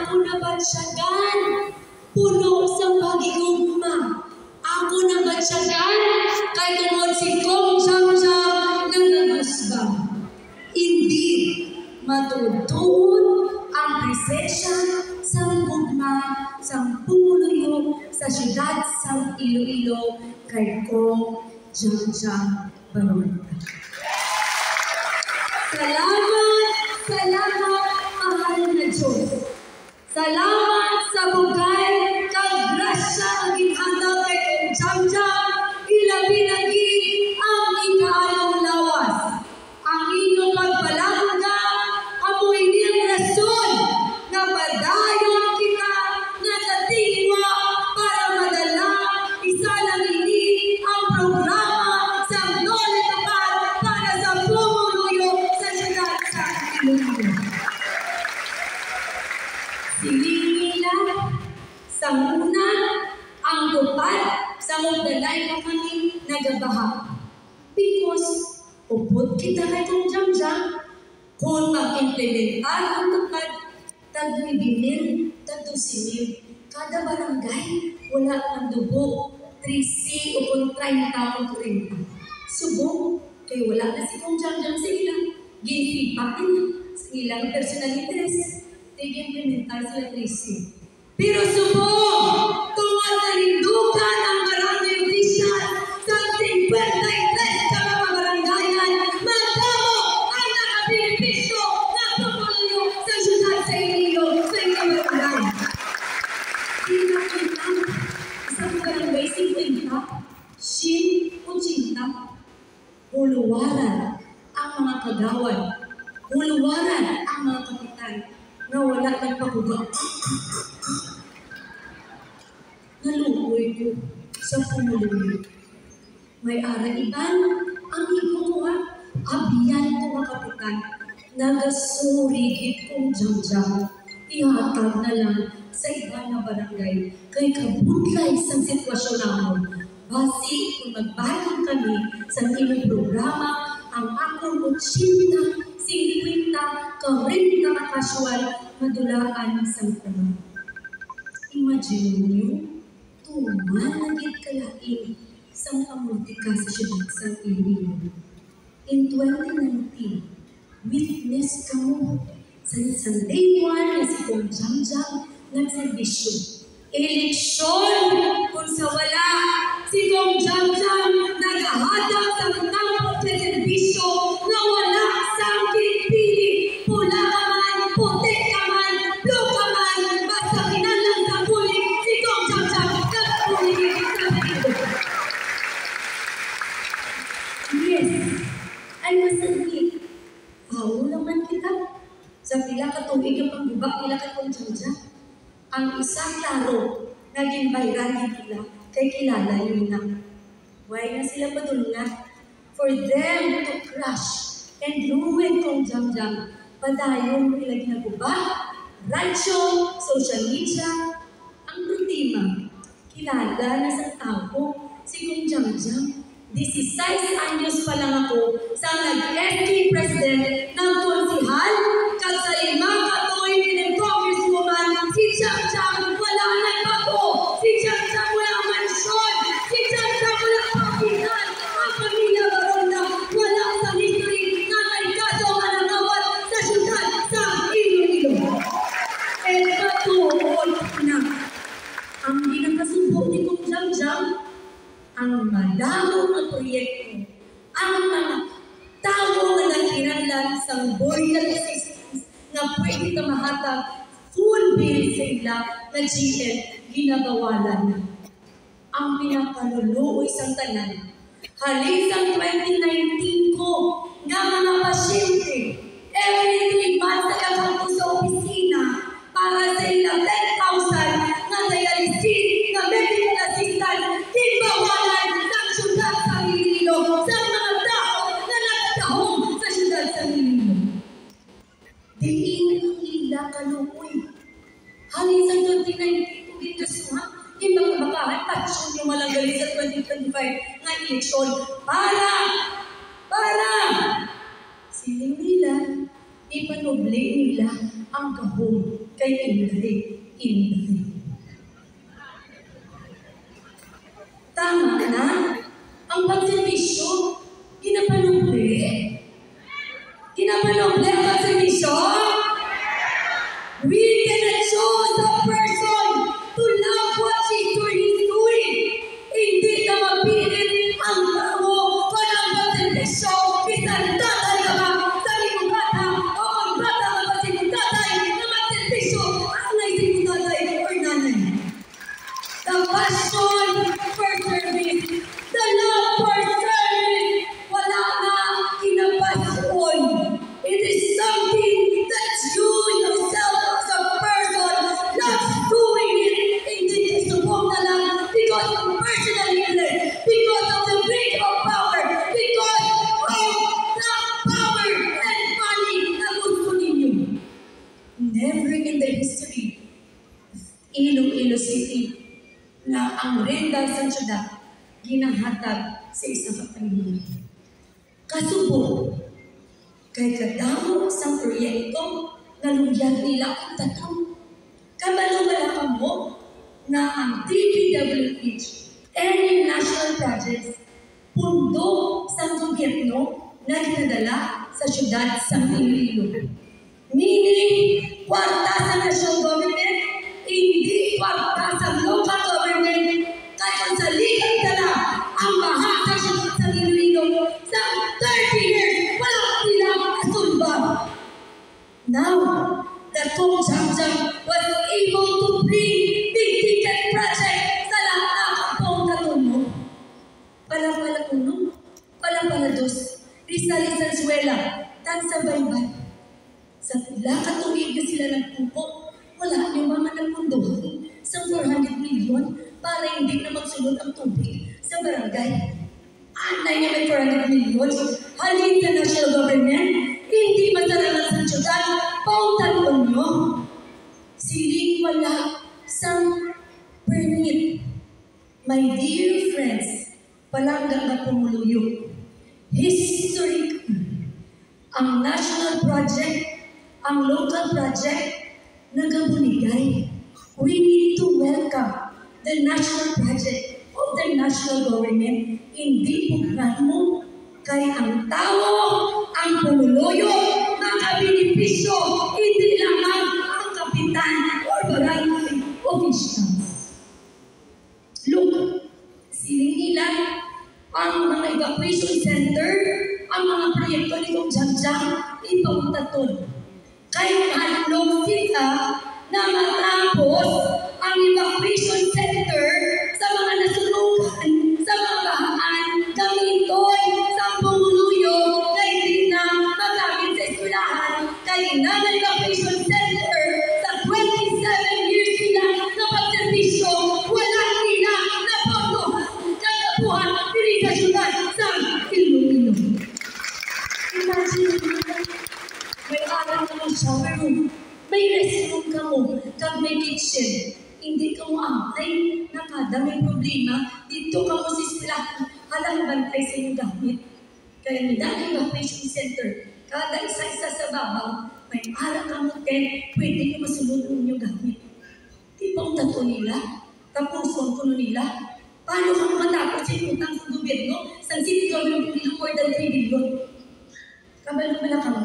ako nabatsyagan, puno sa pag-iugma. Ako nabatsyagan, kay tungod si Kong Jam-Jam ng nagusbang. Indeed, matutuon ang presensya sa gugma sa pumuluyo sa siyudad sa Iloilo kay Kong Jam-Jam Baronta. Salamat, mahal na Diyos. Salamat sa bugay kag grasya ang ginhatag kay Kong Jam-Jam, ilabi na gid ang ikaayong lawas. Ang inyong pagpalangga, amoy niyang rason na padayon kita na natingwa para madala isa lang ini ang programa sa Noli Tapat para sa pumuluyo sa siyudad sa Iloilo. Silingila sa una ang tupad sa magdalay na kami nagabaha. Because upod kita kay Kong Jam-Jam, kung mag-implementar ang tupad, tag-ibinil, tag-dusinil, kada barangay, wala ang dubo, 3C o kung 30 o 40. Subong, kay wala na si Kong Jam-Jam sa ilang, ginfipakin sa ilang personal interest, tig-implementar sila 3C. Pero subong, tungkol na rindukan ang barangay official sa 53 ka mga barangayan, magdamo ang nakabenepisyo na pumuluyo sa siyudad sa Iloilo sa inyong barangay. Tinakitang isang barangay 50, Shin o Chinta, huluwaran ang mga kagawad, huluwaran ang mga kapitan na wala ng paguga. Nalukoy ko sa pumuluyo. May araiban ang ikuha, abiyan ko mga kapitan, nagasurigit Kong Jam-Jam. Ihatag na lang sa iba na barangay kay kabudlay sa sitwasyon namin. Basi kung magbayad kami sa inyong programa, ang akong 80, 50, 40 na kasual madulaan sa mga. Imagine niyo, tumanagit kalain sa pamultika sa siyudad sa Iloilo. In 2019, witness ka mo sa day 1 na si Kong Jam-Jam nagserbisyo. Eleksyon kung sa wala si Kong Jam-Jam naghahatag sa tamang serbisyo na wala sa pili. Pula ka man, puti ka man, blue ka man, basta kinalang sa pulik si Kong Jam-Jam nagpulik sa pili. Yes, ay masakit. Aw naman kita. Sa pila ka tuwig ang pagbubak nila kay Kong Jam-Jam. Ang isang laro, naging bayrani nila kay kilala yun na. Why na sila padulungan? For them to crush and ruin Kong Jam-Jam. Padayon nila ginagubak, radyo, social media, ang rutima. Kilala na sa tao si Kong Jam-Jam. 16 anyos pa lang ako sa nag-SK President ng konsihal kag sa 5 katoy ng Congresswoman si Jam-Jam wala nagbago, si Jam-Jam wala mansyon, si Jam-Jam wala kapitan, ang pamilya Baronta wala sa history na may kaso manangawat sa siyudad sa Iloilo. E patuon na ang ginakasubo ni Kong Jam-Jam ang madamong ang proyekto, ang mga tao na nakinanlan sa boreal assistance na pwede na mahatag full bill sa ila na GM ginabawalan na. Ang pinapaluluoy sa tanan, halisang 2019 ko nga mga pasyente, every 3 months nagkakampo sa opisina para sa ilang 10,000 na dialysis na medical assistance bawalan ng siyudad sa Iloilo sa mga tao na nakatahong sa siyudad sa Iloilo. Diin ang ila kaluoy. Halisang 2019 kung ginasuhan, ibang bakahan, tatsyon yung walang galit sa 2025 na eleksyon para siling nila, ipanubli nila ang kahong kay Inday. Tama na, ang pagservisyo, ginapanoble. Ginapanoble ang pagservisyo. We cannot choose a person to love what she's doing. Hindi na mapilit ang tao kung ang pagservisyo. Isang tatay ka ba sa iyong bata o ang bata ka ba sa iyong tatay na magservisyo ang naisip mo tatay or nanay. The passion for service, the love for service, wala na kinapasyon. It is something that you yourself as a person loves doing it. Hindi isubok na lang because of personal interest, because of the weight of power, because of the power and money na gusto ninyo. Never in the history of Iloilo City na ang renta sa syudad ginahatag sa isang kapaligiran. Kasubo, kay kadamo sa proyekto na luyag nila ang tatong. Kabalo-balakan mo na ang DPWH, any national projects, pundo sa gobyerno na ginadala sa syudad sa Iloilo. Meaning, kwarta sa national government, hindi kwarta sa local government, kaya kung sa legal dala ang baha sa Iloilo sa 30 years, walang sila asulbang. Now, the Kong Jamjam was able to bring big-ticket project sa lahat ng kampong katuno. Pala-pala uno, pala-pala dos, Rizal Sanzuela, Tansabaybay. Sa pila katuwid na sila nagpupo, wala yung mga nagpunduhan sa 400 million para hindi na magsulod ang tubig sa barangay. Anay na may 400 million, halin sa national government, hindi masaralan sa syudad, pautan nyo. Siling wala sa permit. My dear friends, palangga na pumuluyo. Historic, ang national project, ang local project, nagabunigay. We need to welcome the national project of the national government. Hindi po mo kay ang tao, ang pumuluyo, mga benepisyo, hindi lamang ang kapitan or barangay officials. Look, siling nila ang mga evacuation center, ang mga proyekto ni Kong Jamjam, ipagtaton. Kaya mahalong sila na matapos ang evacuation center sa mga nasunugan, sa mga bahaan, gamitoy sa pumuluyo na hindi na magamit sa eskwelahan. Kaya na evacuation center sa 27 years sila na pagservisyo, wala nila na kagabuhan diri sa syudad sa Iloilo. Imagine, may alam ka ng shower room, may restroom ka mo, kag may kitchen. Hindi ka mo angkay na kada may problema, dito ka mo sa eskwelahan, halang bantay sa iyong gamit. Kaya nila evacuation center, kada isa-isa sa babaw, may ara ka mo 10, pwede nyo masunod ang inyong gamit. Di ba ang tato nila? Tapuson ko nila? Paano ka matapos yung utang sa gobyerno? Sa city government nila more than 3 billion. Kabalo pala ka mo?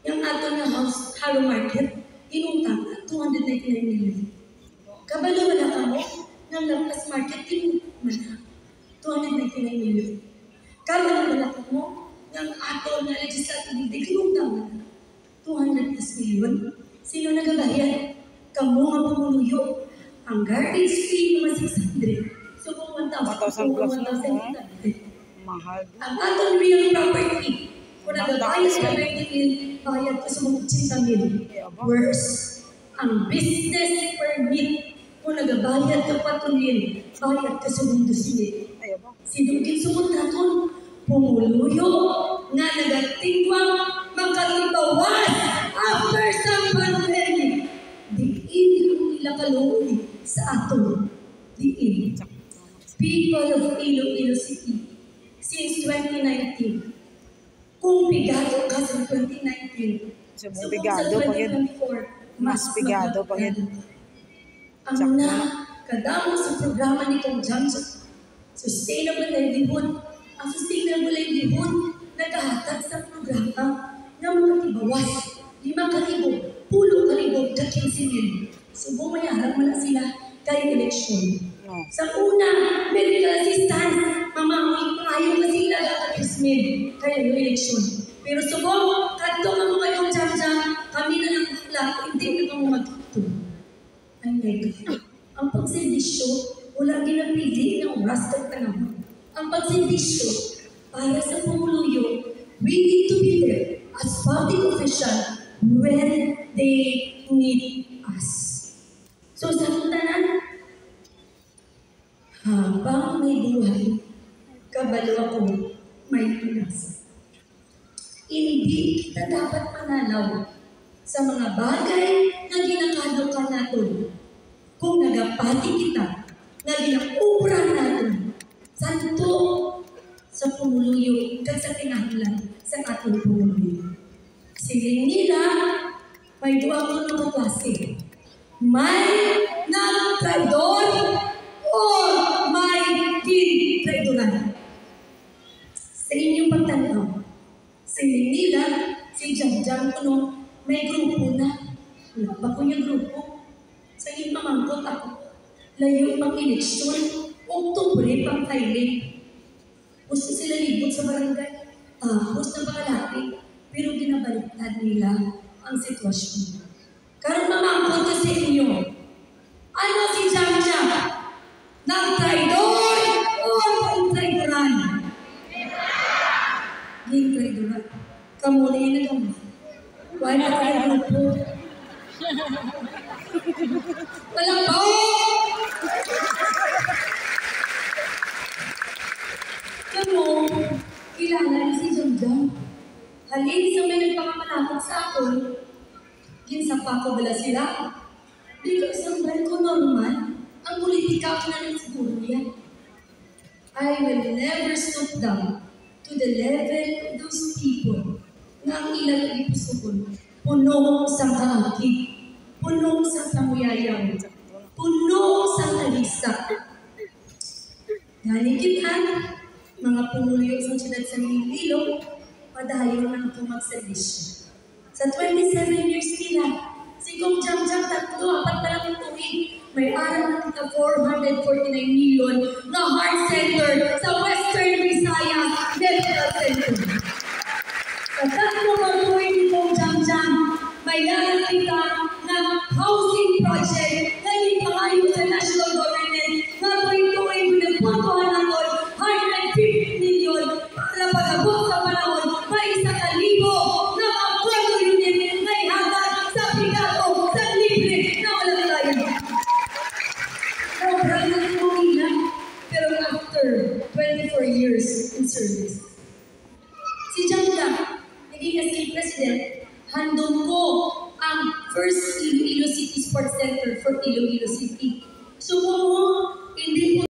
Yung ato na house, Harrow Market, inutang na 299 million. Kabalo wala ka mo, ng Lampas Market, inutang na 299 million. Kabalo wala ka mo, ng ato na legislative building, inutang na 200 plus million. Sino nagabayad? Kamu nga pumuluyo. Ang garbage fee naman 600. So kung 1,000 plus na mahal. Ang ato real property, kung nagabayad ka 20 mil, bayad ka sa mga 80 mil. Worse, ang business permit, kung nagabayad ka 4 mil, bayad ka sa mga 2 mil. Sinugin sumot natin, pumuluyo, nga nagatingwang, magkatibawas after sa pandemic. Diin ang ilakalooy sa ato. Diin. People of Iloilo City, since 2019, kung bigado ka sa 2019, so kung sa 2024, Mas pigado pag ang na kadamo sa programa ni Kong Jamja, Sustainable Livelihood. Ang Sustainable Livelihood naghahatag sa programa ng mga tibawas, 5,000, 10,000, 15,000. Subo mayarap mo na sila kay eleksyon. Sa una, medical assistance, mamamoy payo na sila at 15,000 kay eleksyon. Pero subo, kadto ka mga yung jam-jam, kami na lang bakla, hindi na kami magkito. Ay my God. Ang pagservisyo, wala ginapili ng oras at panahon. Ang pagservisyo, para sa pumuluyo, we need to be there as public official when they need us. So sa tanan, habang may buhay, kabalo ako may pinasa. Hindi kita dapat mananaw sa mga bagay na ginakado ka natin. Kung nagapati kita, na ginakubra natin, santo sa pumuluyo kat sa kinahanglan sa atong pumuluyo. Siling nila, may duwa ko ng klase. May nagtraidor o may traidoran. Sa inyong pagtanaw, siling nila, si Jam-Jam ko may grupo na. Wala ba ko yung grupo? Sa inyong pamangkot ako, layo pang eleksyon, Oktubre pang filing. Gusto sila libot sa barangay, tapos na pangalaki, pero binabaliktad nila ang sitwasyon. Karon mamangkot ko sa inyo, ano si Jam-Jam? Nag-traidor o nag-traidoran? Nag-traidoran. Kamu na yun na kamo. Why na kayo grupo? Walang ba? Kamu, kilala ni si Jam-Jam. Halin sa may nagpakamalakot sa akin, ginsapa ko bala sila. Because ang ko normal, ang politika ko na ng siguro yan. I will never stoop down to the level of those people na ang ilang ipusukon. Puno sa kaakit, puno sa kamuyayang, puno sa kalista. Ganikitan, mga pumuliyo sa siyudad sa Iloilo, padayon ng magservisyo. Sa 27 years nila, si Kong Jam-Jam tatlo, apat na lang tuwing, may aral na 449 million na heart center sa Western Visayas Medical Center. Sa tatlo ang tuwing ni Kong Jam-Jam, may aral kita na housing project na ipangayo sa national government na tuwing-tuwing pinagpuntuhan natin 150 million para pag-abot sa panahon may 1,000 na mga unit na ihatag sa Picato sa libre na walang layan. Sobrang nagpumila, pero after 24 years in service. Si Jam-Jam, naging state president, handong ko ang first Iloilo City Sports Center for Iloilo City. So, hindi po